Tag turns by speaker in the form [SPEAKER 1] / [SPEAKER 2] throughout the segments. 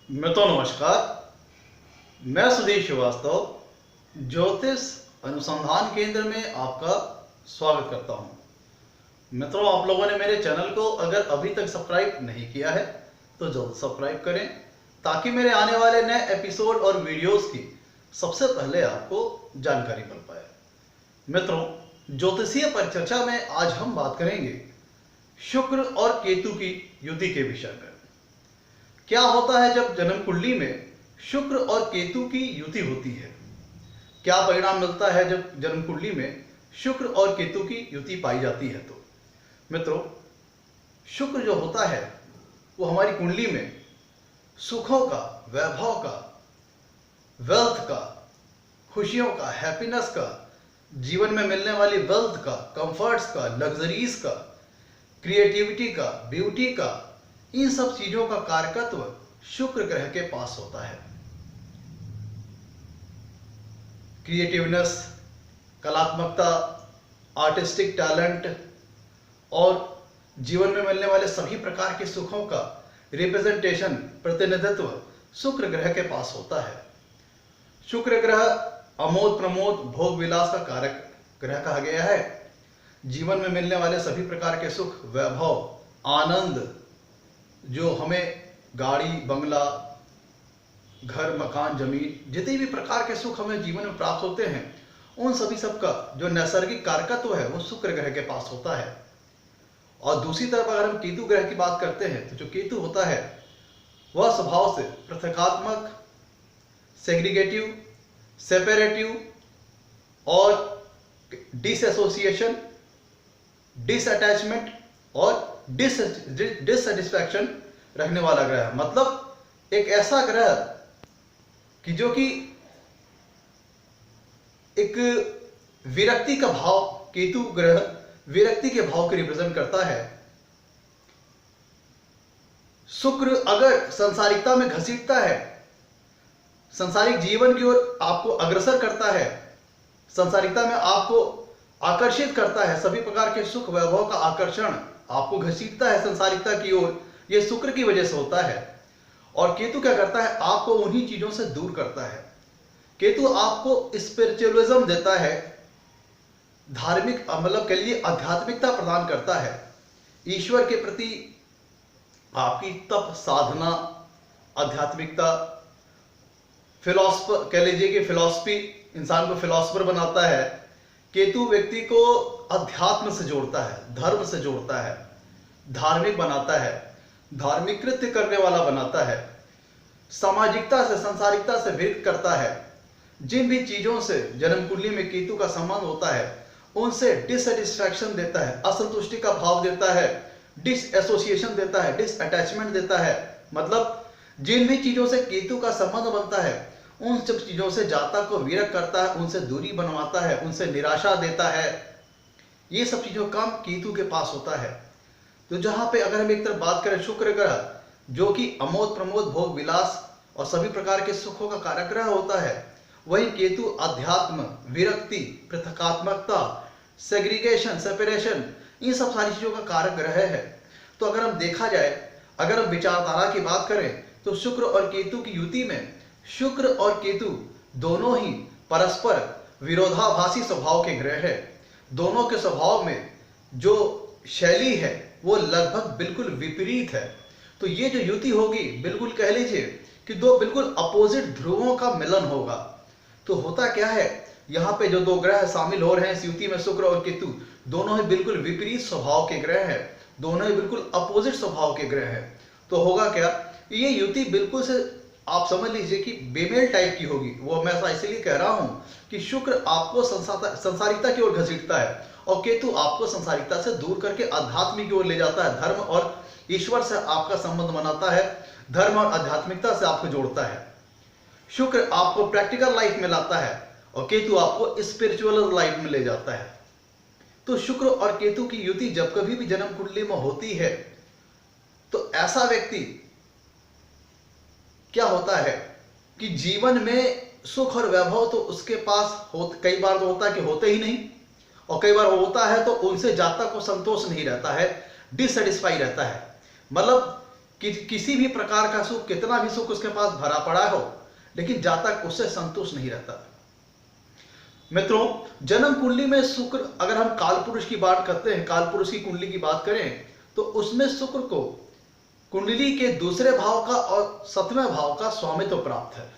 [SPEAKER 1] नमस्कार। मैं सुधीर श्रीवास्तव ज्योतिष अनुसंधान केंद्र में आपका स्वागत करता हूं। मित्रों, आप लोगों ने मेरे चैनल को अगर अभी तक सब्सक्राइब नहीं किया है तो जल्द सब्सक्राइब करें ताकि मेरे आने वाले नए एपिसोड और वीडियोस की सबसे पहले आपको जानकारी मिल पाए। मित्रों, ज्योतिषीय परिचर्चा में आज हम बात करेंगे शुक्र और केतु की युति के विषय में। क्या होता है जब जन्म कुंडली में शुक्र और केतु की युति होती है? क्या परिणाम मिलता है जब जन्म कुंडली में शुक्र और केतु की युति पाई जाती है? तो मित्रों, शुक्र जो होता है वो हमारी कुंडली में सुखों का, वैभव का, वेल्थ का, खुशियों का, हैप्पीनेस का, जीवन में मिलने वाली वेल्थ का, कंफर्ट्स का, लग्जरीज का, क्रिएटिविटी का, ब्यूटी का, इन सब चीजों का कारकत्व शुक्र ग्रह के पास होता है। क्रिएटिवनेस, कलात्मकता, आर्टिस्टिक टैलेंट और जीवन में मिलने वाले सभी प्रकार के सुखों का रिप्रेजेंटेशन, प्रतिनिधित्व शुक्र ग्रह के पास होता है। शुक्र ग्रह अमोद प्रमोद भोग विलास का कारक ग्रह कहा गया है। जीवन में मिलने वाले सभी प्रकार के सुख, वैभव, आनंद, जो हमें गाड़ी, बंगला, घर, मकान, जमीन, जितने भी प्रकार के सुख हमें जीवन में प्राप्त होते हैं, उन सभी सब का जो नैसर्गिक कारकत्व है वो शुक्र ग्रह के पास होता है। और दूसरी तरफ अगर हम केतु ग्रह की बात करते हैं तो जो केतु होता है वह स्वभाव से पृथकात्मक, सेग्रीगेटिव, सेपरेटिव और डिसएसोसिएशन, डिसअटैचमेंट और डिससेटिस्फैक्शन रखने वाला ग्रह। मतलब एक ऐसा ग्रह कि जो कि एक विरक्ति का भाव, केतु ग्रह विरक्ति के भाव को रिप्रेजेंट करता है। शुक्र अगर संसारिकता में घसीटता है, संसारिक जीवन की ओर आपको अग्रसर करता है, संसारिकता में आपको आकर्षित करता है, सभी प्रकार के सुख वैभव का आकर्षण आपको घसीटता है संसारिकता की ओर, यह शुक्र की वजह से होता है। और केतु क्या करता है? आपको उन्हीं चीजों से दूर करता है। केतु आपको स्पिरिचुअलिज्म देता है, धार्मिक मतलब के लिए आध्यात्मिकता प्रदान करता है, ईश्वर के प्रति आपकी तप साधना, आध्यात्मिकता, फिलॉसफर कह लीजिए कि फिलॉसफी, इंसान को फिलॉसफर बनाता है। केतु व्यक्ति को अध्यात्म से जोड़ता है, धर्म से जोड़ता है, धार्मिक बनाता है, धार्मिक कृत्य करने वाला बनाता है, सामाजिकता से, संसारिकता से विरक्त करता है। जिन भी चीजों से जन्म कुंडली में केतु का संबंध होता है उनसे डिससेटिस्फैक्शन देता है, असंतुष्टि का भाव देता है, डिसएसोसिएशन देता है, डिसअटैचमेंट देता है। मतलब जिन भी चीजों से केतु का संबंध बनता है उन सब चीजों से जातक को विरक्त करता है, उनसे दूरी बनवाता है, उनसे निराशा देता है। ये सब चीजों का काम केतु के पास होता है। तो जहां पे अगर हम एक तरफ बात करें शुक्र ग्रह जो कि अमोद प्रमोद भोग विलास और सभी प्रकार के सुखों का कारक ग्रह होता है, वहीं केतु अध्यात्म, विरक्ति, पृथकात्मकता, सेग्रीगेशन, सेपरेशन, इन सब सारी चीजों का कारक ग्रह है। तो अगर हम देखा जाए, अगर हम विचारधारा की बात करें तो शुक्र और केतु की युति में शुक्र और केतु दोनों ही परस्पर विरोधाभासी स्वभाव के ग्रह है। दोनों के स्वभाव में जो शैली है वो लगभग बिल्कुल विपरीत है। तो ये जो युति होगी, बिल्कुल कह लीजिए कि दो बिल्कुल अपोजिट ध्रुवों का मिलन होगा। तो होता क्या है, यहाँ पे जो दो ग्रह शामिल हो रहे हैं इस युति में, शुक्र और केतु, दोनों ही बिल्कुल विपरीत स्वभाव के ग्रह हैं, दोनों ही बिल्कुल अपोजिट स्वभाव के ग्रह हैं। तो होगा क्या, ये युति बिल्कुल से आप समझ लीजिए कि बेमेल टाइप की होगी। वो मैं ऐसा इसलिए कह रहा हूं कि शुक्र आपको संसारिकता की ओर घसीटता है और केतु आपको संसारिकता से दूर करके आध्यात्मिक की ओर ले जाता है, धर्म और ईश्वर से आपका संबंध बनाता है, धर्म और आध्यात्मिकता से आपको जोड़ता है। शुक्र आपको प्रैक्टिकल लाइफ में लाता है और केतु आपको स्पिरिचुअल लाइफ में ले जाता है। तो शुक्र और केतु की युति जब कभी भी जन्म कुंडली में होती है तो ऐसा व्यक्ति क्या होता है कि जीवन में सुख और वैभव तो उसके पास कई बार तो होता है कि होते ही नहीं, और कई बार होता है तो उनसे जातक को संतोष नहीं रहता है, डिससेटिस्फाई रहता है। मतलब कि किसी भी प्रकार का सुख, कितना भी सुख उसके पास भरा पड़ा हो, लेकिन जातक उससे संतुष्ट नहीं रहता। मित्रों, जन्म कुंडली में शुक्र, अगर हम काल पुरुष की बात करते हैं, काल पुरुष की कुंडली की बात करें, तो उसमें शुक्र को कुंडली के दूसरे भाव का और 7वें भाव का स्वामित्व प्राप्त है।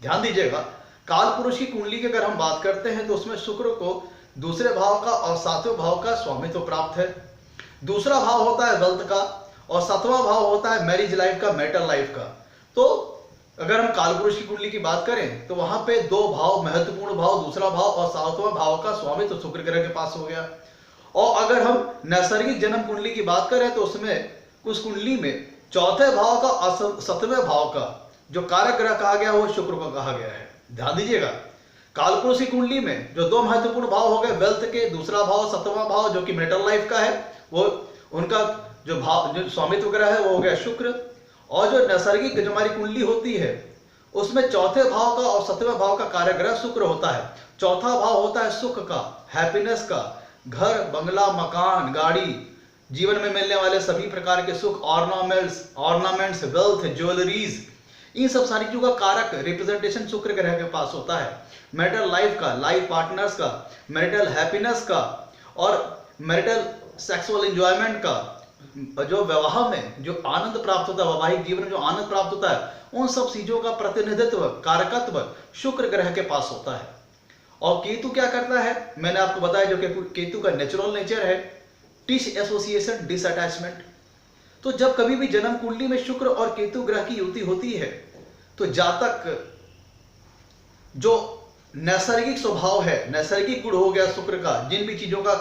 [SPEAKER 1] ध्यान दीजिएगा, काल पुरुष की कुंडली की अगर हम बात करते हैं तो उसमें शुक्र को दूसरे भाव का और 7वें भाव का स्वामित्व प्राप्त है। दूसरा भाव होता है वेल्थ का और 7वां भाव होता है मैरिज लाइफ का, मैरिटल लाइफ का। तो अगर हम काल पुरुष की कुंडली की बात करें तो वहां पे 2 भाव, महत्वपूर्ण भाव, दूसरा भाव और 7वां भाव का स्वामित्व शुक्र ग्रह के पास हो गया। और अगर हम नैसर्गिक जन्म कुंडली की बात करें तो उसमें उस कुंडली में चौथे भाव का और 7वें भाव का जो कारक ग्रह कहा गया वो शुक्र को कहा गया है। ध्यान दीजिएगा, कालपुरुष की कुंडली में जो 2 महत्वपूर्ण भाव हो गए, वेल्थ के दूसरा भाव, 7वां भाव जो कि मैरिटल लाइफ का है, वो उनका जो भाव, जो स्वामित्व ग्रह है वो हो गया शुक्र। और जो नैसर्गिक जो हमारी कुंडली होती है उसमें चौथे भाव का और 7वें भाव का कारक ग्रह शुक्र होता है। चौथा भाव होता है सुख का, हैप्पीनेस का, घर, बंगला, मकान, गाड़ी, जीवन में मिलने वाले सभी प्रकार के सुख, ऑर्नामेंट्स, वेल्थ, ज्वेलरीज, इन सब सारी चीजों का कारक रिप्रेजेंटेशन शुक्र ग्रह के पास होता है। मैरिटल लाइफ का, लाइफ पार्टनर्स का, मैरिटल हैप्पीनेस का और मैरिटल सेक्सुअल एंजॉयमेंट का, जो विवाह में जो आनंद प्राप्त होता है, वैवाहिक जीवन में जो आनंद प्राप्त होता है, उन सब चीजों का प्रतिनिधित्व, कारकत्व शुक्र ग्रह के पास होता है। और केतु क्या करता है, मैंने आपको बताया जो केतु का नेचुरल नेचर है डिस एसोसिएशन, डिसअटैचमेंट। तो जब कभी भी जन्म कुंडली में शुक्र और केतु ग्रह की युति होती है तो जातक जो नैसर्गिक स्वभाव है, नैसर्गिक गुण हो गया शुक्र का, जिन भी चीजों का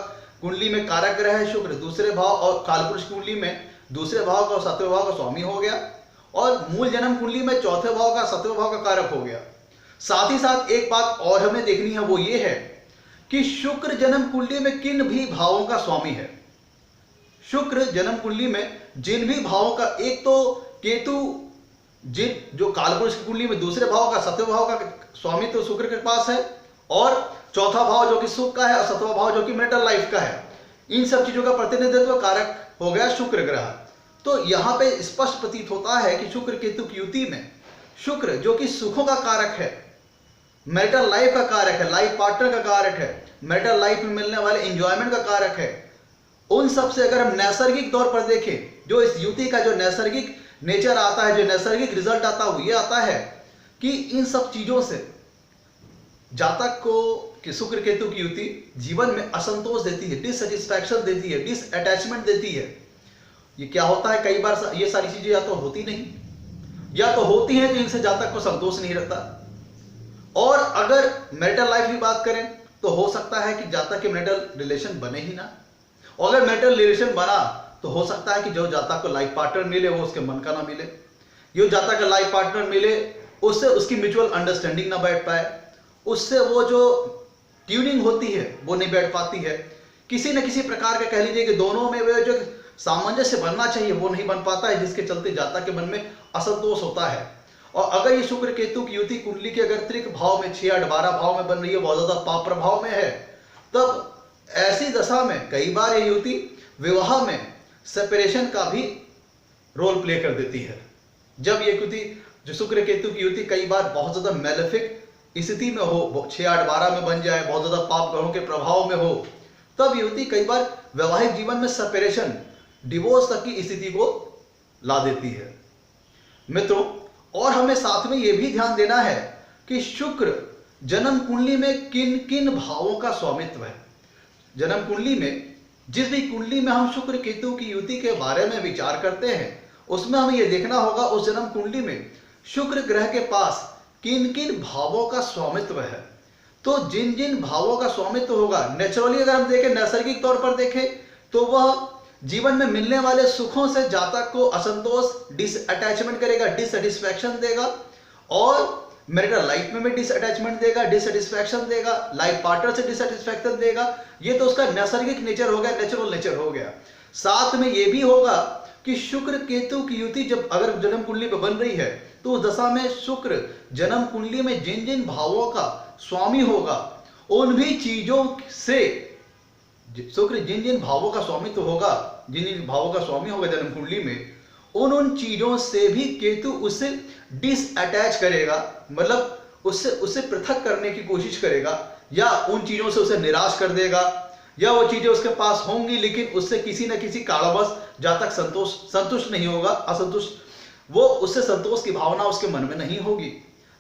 [SPEAKER 1] कुंडली में कारक ग्रह है शुक्र, दूसरे भाव और कालपुरुष कुंडली में दूसरे भाव का और 7वें भाव का स्वामी हो गया, और मूल जन्म कुंडली में चौथे भाव का 7वें भाव का कारक हो गया। साथ ही साथ एक बात और हमें देखनी है, वो ये है कि शुक्र जन्म कुंडली में किन भी भावों का स्वामी है। शुक्र जन्म कुंडली में जिन भी भावों का, एक तो केतु जिन जो कालपुरुष की कुंडली में दूसरे भाव का 7वें भाव का स्वामी तो शुक्र के पास है, और चौथा भाव जो कि सुख का है और 7वां भाव जो कि मैरिटल लाइफ का है, इन सब चीजों का प्रतिनिधित्व कारक हो गया शुक्र ग्रह। तो यहां पे स्पष्ट प्रतीत होता है कि शुक्र केतु की युति में शुक्र जो कि सुखों का कारक है, मैरिटल लाइफ का कारक है, लाइफ पार्टनर का कारक है, मैरिटल लाइफ में मिलने वाले एंजॉयमेंट का कारक है, उन सब से अगर हम नैसर्गिक तौर पर देखें, जो इस युति का जो नैसर्गिक नेचर आता है, जो नैसर्गिक रिजल्ट आता है, वो ये आता है कि इन सब चीजों से जातक को कि शुक्र केतु की युति जीवन में असंतोष देती है, डिससेटिस्फैक्शन देती है, डिसअटैचमेंट देती है। ये क्या होता है, कई बार ये सारी चीजें या तो होती नहीं, या तो होती हैं तो इनसे जातक को संतोष नहीं रहता। और अगर मैरिटल लाइफ की बात करें तो हो सकता है कि जातक के मैरिटल रिलेशन बने ही ना, और अगर मैरिटल रिलेशन बना तो हो सकता है कि जो जातक को लाइफ पार्टनर मिले वो उसके मन का ना मिले, जो जातक का लाइफ पार्टनर मिले उससे उसकी म्यूचुअल अंडरस्टैंडिंग ना बैठ पाए, उससे वो जो ट्यूनिंग होती है वो नहीं बैठ पाती है, किसी न किसी प्रकार का कह लीजिए कि दोनों में वो जो सामंजस्य बनना चाहिए वो नहीं बन पाता है, जिसके चलते जातक के मन में असंतोष होता है। और अगर ये शुक्र केतु की युति कुंडली के अगर त्रिक भाव में 6 8 12 भाव में बन रही है, बहुत ज्यादा पाप प्रभाव में है, तब ऐसी दशा में कई बार ये युति विवाह में सेपरेशन का भी रोल प्ले कर देती है। जब ये युति जो शुक्र केतु की युति कई बार बहुत ज्यादा मैलेफिक स्थिति में हो, 6 8 12 में बन जाए, बहुत ज्यादा पाप ग्रहों के प्रभाव में हो, तब युति कई बार वैवाहिक जीवन में सेपरेशन, डिवोर्स तक की स्थिति को ला देती है। मित्रों, और हमें साथ में यह भी ध्यान देना है कि शुक्र जन्म कुंडली में किन किन भावों का स्वामित्व है। जन्म कुंडली में जिस भी कुंडली में हम शुक्र केतु की युति के बारे में विचार करते हैं उसमें हमें यह देखना होगा उस जन्म कुंडली में शुक्र ग्रह के पास किन किन भावों का स्वामित्व है। तो जिन जिन भावों का स्वामित्व होगा, नेचुरली अगर हम देखें, नैसर्गिक तौर पर देखें, तो वह जीवन में मिलने वाले सुखों से जातक को असंतोष, डिसअटैचमेंट करेगा, डिससेटिस्फैक्शन देगा, और मैरिटल लाइफ में भी डिसअटैचमेंट देगा, डिससेटिस्फैक्शन देगा, लाइफ पार्टनर से डिससेटिस्फैक्शन देगा। ये तो उसका नैसर्गिक नेचर हो गया, नेचुरल नेचर हो गया। साथ में ये भी होगा कि शुक्र केतु की युति जब अगर जन्म कुंडली में बन रही है तो उस दशा में शुक्र जन्म कुंडली में जिन जिन भावों का स्वामी होगा, उन भी चीजों से शुक्र जिन जिन भावों का स्वामी तो होगा, जिन जिन भावों का स्वामी होगा जन्म कुंडली में, उन उन चीजों से भी केतु उससे डिसअटैच करेगा, मतलब उससे पृथक करने की कोशिश करेगा, या उन चीजों से उसे निराश कर देगा, या वो चीजें उसके पास होंगी लेकिन उससे किसी न किसी कारणवश जहां तक संतुष्ट नहीं होगा, असंतुष्ट, वो उससे संतोष की भावना उसके मन में नहीं होगी,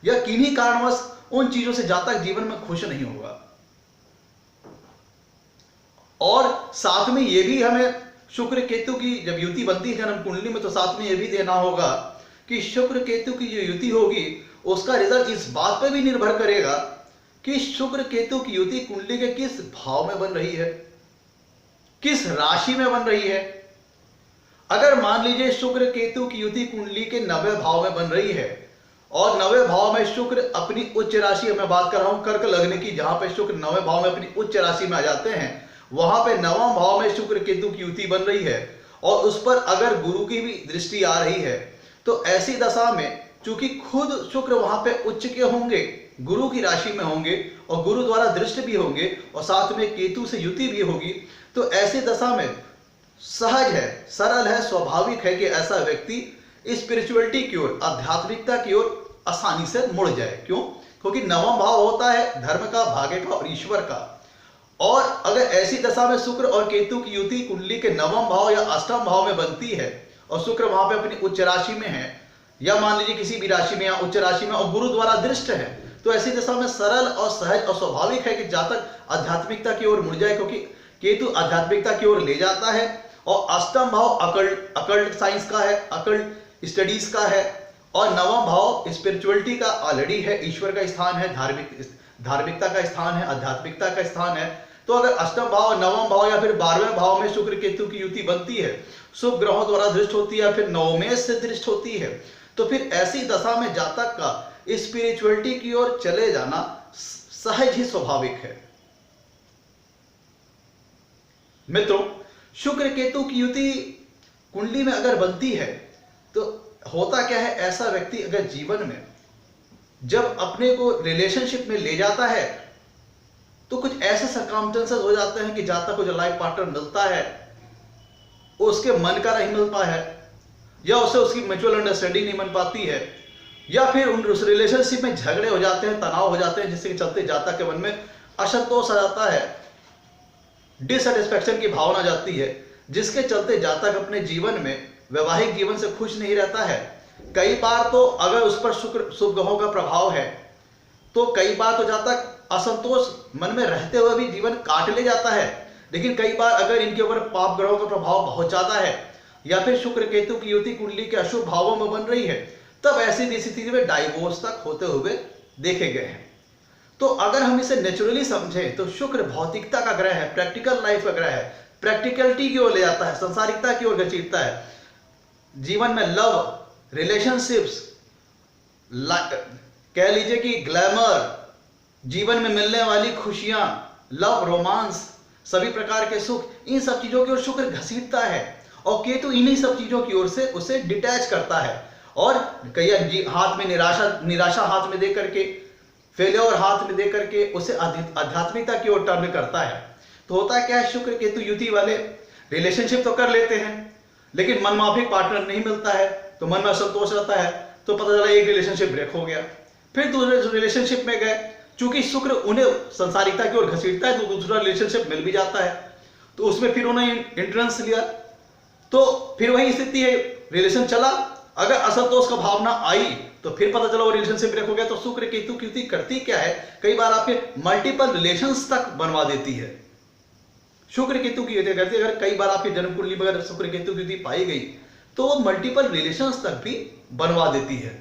[SPEAKER 1] या किन्हीं कारणवश उन चीजों से जहां तक जीवन में खुश नहीं होगा। और साथ में ये भी हमें शुक्र केतु की जब युति बनती है जन्म कुंडली में, तो साथ में ये भी देना होगा कि शुक्र केतु की जो युति होगी उसका रिजल्ट इस बात पर भी निर्भर करेगा कि शुक्र केतु की युति कुंडली के किस भाव में बन रही है, किस राशि में बन रही है। अगर मान लीजिए शुक्र केतु की युति कुंडली के 90 भाव में बन रही है और 90 भाव में शुक्र अपनी उच्च राशि, मैं बात कर रहा हूं कर्क लग्न की, जहां पे शुक्र 90 भाव में अपनी उच्च राशि में आ जाते हैं, वहां पे 9वां भाव में शुक्र केतु की युति बन रही है और उस पर अगर गुरु की भी दृष्टि आ रही है, तो ऐसी दशा में चूंकि खुद शुक्र वहां पे उच्च के होंगे, गुरु की राशि में होंगे और गुरु द्वारा दृष्ट भी होंगे और साथ में केतु से युति भी होगी, तो ऐसी दशा में सहज है, सरल है, स्वाभाविक है कि ऐसा व्यक्ति स्पिरिचुअलिटी की ओर, आध्यात्मिकता की ओर आसानी से मुड़ जाए। क्यों? क्योंकि 9वां भाव होता है धर्म का, भाग्य का और ईश्वर का। और अगर ऐसी दशा में शुक्र और केतु की युति कुंडली के 9वां भाव या 8वां भाव में बनती है और शुक्र वहां पे अपनी उच्च राशि में है, या मान लीजिए किसी भी राशि में या उच्च राशि में, और गुरु द्वारा दृष्ट है, तो ऐसी दशा में सरल और सहज और स्वाभाविक है कि जहां तक आध्यात्मिकता की ओर मुड़ जाए, क्योंकि केतु आध्यात्मिकता की ओर ले जाता है और 8वां भाव अकल्ट साइंस का है, अकल्ट स्टडीज का है, और 9वां भाव स्पिरिचुअलिटी का ऑलरेडी है, ईश्वर का स्थान है, धार्मिकता का स्थान है, आध्यात्मिकता का स्थान है। तो अगर 8वां भाव, 9वां भाव या फिर 12वें भाव में शुक्र केतु की युति बनती है, शुभ ग्रहों द्वारा दृष्ट होती है या फिर नवमेश से दृष्ट होती है, तो फिर ऐसी दशा में जातक का स्पिरिचुअलिटी की ओर चले जाना सहज ही स्वाभाविक है। मित्रों, शुक्र केतु की युति कुंडली में अगर बनती है तो होता क्या है, ऐसा व्यक्ति अगर जीवन में जब अपने को रिलेशनशिप में ले जाता है तो कुछ ऐसे सर्कमस्टेंसेस हो जाते हैं कि जातक को जो लाइफ पार्टनर मिलता है उसके मन का नहीं मिलता है, या उसे उसकी म्यूचुअल अंडरस्टैंडिंग नहीं बन पाती है, या फिर उस रिलेशनशिप में झगड़े हो जाते हैं, तनाव हो जाते हैं, जिसके चलते जातक के मन में असंतोष आ जाता है, डिससेटिस्फैक्शन की भावना जाती है, जिसके चलते जातक अपने जीवन में वैवाहिक जीवन से खुश नहीं रहता है। कई बार तो अगर उस पर शुक्र शुभ ग्रहों का प्रभाव है तो कई बार तो जातक असंतोष मन में रहते हुए भी जीवन काट ले जाता है, लेकिन कई बार अगर इनके ऊपर पाप ग्रहों का प्रभाव बहुत ज्यादा है या फिर शुक्र केतु की युति कुंडली के अशुभ भावों में बन रही है, तब ऐसी स्थिति में डाइवोर्स तक होते हुए देखे गए हैं। तो अगर हम इसे नेचुरली समझें तो शुक्र भौतिकता का ग्रह है, प्रैक्टिकल लाइफ का ग्रह है, प्रैक्टिकलिटी की ओर ले जाता है, संसारिकता की ओर घसीटता है, जीवन में लव, रिलेशनशिप्स, कह लीजिए कि ग्लैमर, जीवन में मिलने वाली खुशियां, लव, रोमांस, सभी प्रकार के सुख, इन सब चीजों की ओर शुक्र घसीटता है और केतु इन्हीं सब चीजों की ओर से उसे डिटैच करता है और कई हाथ में निराशा हाथ में दे करके, फेलियर हाथ में दे करके उसे आध्यात्मिकता की ओर टर्न करता है। तो होता क्या है, शुक्र केतु युति वाले रिलेशनशिप तो कर लेते हैं लेकिन मनमाफिक पार्टनर नहीं मिलता है, तो मन में असंतोष रहता है, तो पता चला एक रिलेशनशिप ब्रेक हो गया, फिर दूसरे रिलेशनशिप में गए, चूंकि शुक्र उन्हें संसारिकता की ओर घसीटता है तो दूसरा रिलेशनशिप मिल भी जाता है, तो उसमें फिर उन्होंने एंट्रेंस लिया, तो फिर वही स्थिति है, रिलेशन चला, अगर असंतोष का भावना आई तो फिर पता चला वो रिलेशनशिप ब्रेक हो गया। तो शुक्र केतु की युति करती क्या है, कई बार आपके मल्टीपल रिलेशंस तक बनवा देती है। शुक्र केतु की युति करती है, अगर कई बार आपकी जन्म कुंडली में अगर शुक्र केतु की युति पाई गई तो वो मल्टीपल रिलेशंस तक भी बनवा देती है।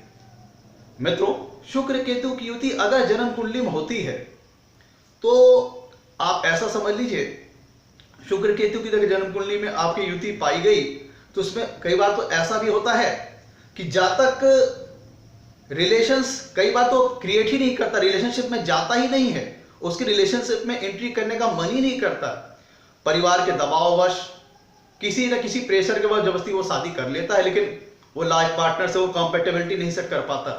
[SPEAKER 1] मित्रों, शुक्र केतु की युति अगर जन्म कुंडली में होती है तो आप ऐसा समझ लीजिए, शुक्र केतु की अगर जन्म कुंडली में आपकी युति पाई गई तो उसमें कई बार तो ऐसा भी होता है कि जातक रिलेशंस कई बार तो क्रिएट ही नहीं करता, रिलेशनशिप में जाता ही नहीं है, उसकी रिलेशनशिप में एंट्री करने का मन ही नहीं करता, परिवार के दबाववश, किसी न किसी प्रेशर के बाद जबरदस्ती वो शादी कर लेता है, लेकिन वो लाइफ पार्टनर से वो कंपेटेबिलिटी नहीं से कर पाता,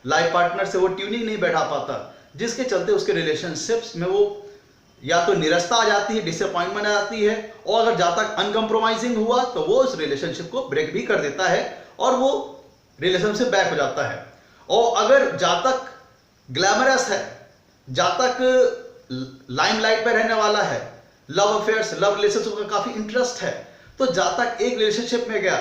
[SPEAKER 1] लाइफ पार्टनर से वो ट्यूनिंग नहीं बैठा पाता, जिसके चलते उसके रिलेशनशिप्स में वो या तो निराशा आ जाती है, डिसअपॉइंटमेंट आ जाती है, और अगर जातक अनकम्प्रोमाइजिंग हुआ तो वो इस रिलेशनशिप को ब्रेक भी कर देता है और वो रिलेशनशिप बैक हो जाता है। और अगर जातक ग्लैमरस है, जातक लाइमलाइट पे रहने वाला है, लव अफेयर्स, लव रिलेशनशिप का काफी इंटरेस्ट है, तो जातक एक रिलेशनशिप में गया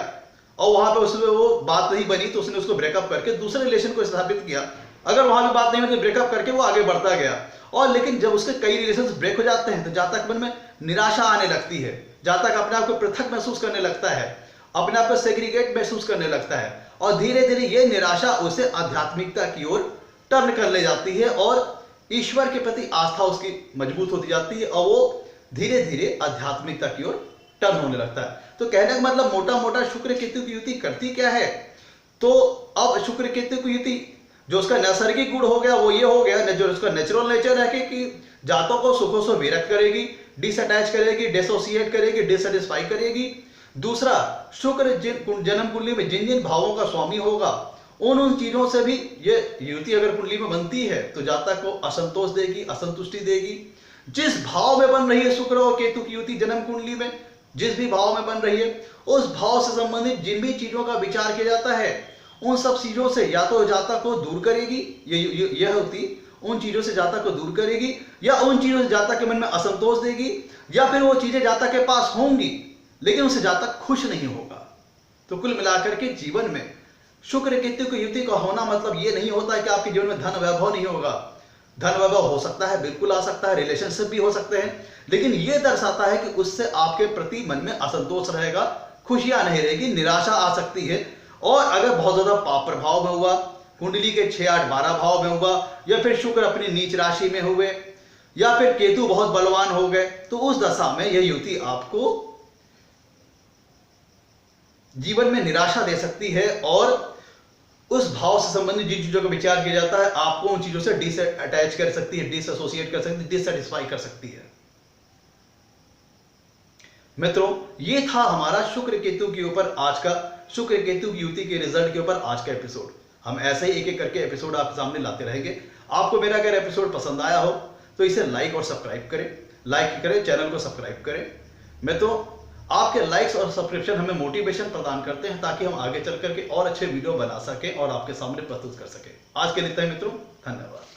[SPEAKER 1] और वहां पे उसमें वो बात नहीं बनी तो उसने उसको ब्रेकअप करके दूसरे रिलेशन को स्थापित किया। अगर वहां पे बात नहीं बनी तो ब्रेकअप करके वो आगे बढ़ता गया। और लेकिन जब उसके कई रिलेशन ब्रेक हो जाते हैं तो जातक मन में निराशा आने लगती है, जातक अपने आप को पृथक महसूस करने लगता है, अपने आप को सेग्रीगेट महसूस करने लगता है, और धीरे धीरे ये निराशा उसे आध्यात्मिकता की ओर टर्न कर ले जाती है और ईश्वर के प्रति आस्था उसकी मजबूत होती जाती है और वो धीरे धीरे आध्यात्मिकता की ओर टर्न होने लगता है। तो कहने का मतलब मोटा मोटा शुक्र केतु की युति करती क्या है, तो अब शुक्र केतु की युति जो उसका नैसर्गिक गुण हो गया वो ये हो गया, जो उसका नेचुरल नेचर है कि जातों को सुखों से विरक्त करेगी, डिसअटैच करेगी, डिसोसिएट करेगी, डिससेटिस्फाई करेगी। दूसरा, शुक्र जन्म कुंडली में जिन जिन भावों का स्वामी होगा उन चीजों से भी ये युति अगर कुंडली में बनती है तो जातक को असंतोष देगी, असंतुष्टि देगी। जिस भाव में बन रही है शुक्र और केतु की युति जन्म कुंडली में, जिस भी भाव में बन रही है उस भाव से संबंधित जिन भी चीजों का विचार किया जाता है उन सब चीजों से या तो जातक को दूर करेगी, यह होती उन चीजों से जातक को दूर करेगी, या उन चीजों से जातक के मन में असंतोष देगी, या फिर वो चीजें जातक के पास होंगी लेकिन उससे जातक खुश नहीं होगा। तो कुल मिलाकर के जीवन में शुक्र केतु की युति का होना मतलब ये नहीं होता है कि आपके जीवन में धन वैभव नहीं होगा। धन वैभव हो सकता है, बिल्कुल आ सकता है, रिलेशनशिप भी हो सकते हैं, लेकिन ये दर्शाता है कि उससे आपके प्रति मन में असंतोष रहेगा, खुशियां नहीं रहेगी, निराशा आ सकती है। और अगर बहुत ज्यादा पाप प्रभाव में हुआ, कुंडली के 6, 8, 12 भाव में हुआ, या फिर शुक्र अपनी नीच राशि में हुए, या फिर केतु बहुत बलवान हो गए, तो उस दशा में यह युति आपको जीवन में निराशा दे सकती है और उस भाव से संबंधित जिन चीजों का विचार किया जाता है आपको उन चीजों से डिसअटैच कर सकती है, डिसएसोसिएट कर सकती है, डिससेटिस्फाई कर सकती है। मित्रों, ये था हमारा शुक्र केतु के ऊपर आज का शुक्र केतु की युति के रिजल्ट के ऊपर आज का एपिसोड। हम ऐसे ही एक एक करके एपिसोड आपके सामने लाते रहेंगे। आपको मेरा अगर एपिसोड पसंद आया हो तो इसे लाइक और सब्सक्राइब करें, लाइक करें, चैनल को सब्सक्राइब करें। मित्रों, आपके लाइक्स और सब्सक्रिप्शन हमें मोटिवेशन प्रदान करते हैं ताकि हम आगे चल करके और अच्छे वीडियो बना सकें और आपके सामने प्रस्तुत कर सकें। आज के लिए इतना ही मित्रों, धन्यवाद।